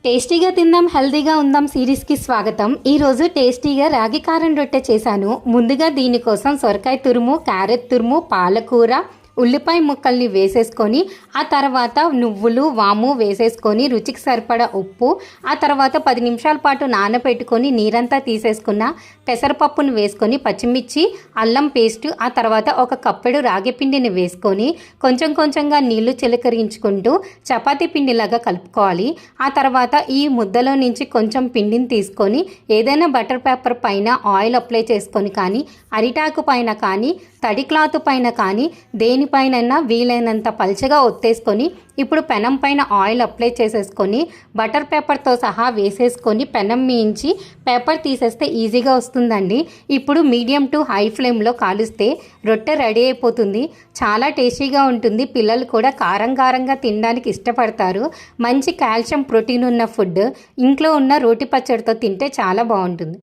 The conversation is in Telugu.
టేస్టీగా తిందాం హెల్తీగా ఉందాం సిరీస్కి స్వాగతం. ఈరోజు టేస్టీగా రాగి కారం రొట్టె చేశాను. ముందుగా దీనికోసం సొరకాయ తురుము, క్యారెట్ తురుము, పాలకూర, ఉల్లిపాయ ముక్కల్ని వేసేసుకొని ఆ తర్వాత నువ్వులు, వాము వేసేసుకొని రుచికి సరిపడా ఉప్పు, ఆ తర్వాత 10 నిమిషాల పాటు నానబెట్టుకొని నీరంతా తీసేసుకున్న పెసరపప్పును వేసుకొని పచ్చిమిర్చి, అల్లం పేస్టు, ఆ తర్వాత ఒక కప్పెడు రాగి పిండిని వేసుకొని కొంచెం కొంచెంగా నీళ్లు చిలకరించుకుంటూ చపాతీ పిండిలాగా కలుపుకోవాలి. ఆ తర్వాత ఈ ముద్దలో నుంచి కొంచెం పిండిని తీసుకొని ఏదైనా బటర్ పేపర్ పైన ఆయిల్ అప్లై చేసుకొని కానీ, అరిటాకు పైన కానీ, తడి క్లాత్ పైన కానీ దేనిపైనైనా వీలైనంత పల్చగా ఒత్తేసుకొని ఇప్పుడు పెనం పైన ఆయిల్ అప్లై చేసేసుకొని బటర్ పేపర్తో సహా వేసేసుకొని పెనం మీంచి పేపర్ తీసేస్తే ఈజీగా వస్తుందండి. ఇప్పుడు మీడియం టు హై ఫ్లేమ్లో కాలుస్తే రొట్టె రెడీ అయిపోతుంది. చాలా టేస్టీగా ఉంటుంది. పిల్లలు కూడా కారం కారంగా తినడానికి ఇష్టపడతారు. మంచి కాల్షియం, ప్రోటీన్ ఉన్న ఫుడ్ ఇంట్లో ఉన్న రోటి పచ్చడితో తింటే చాలా బాగుంటుంది.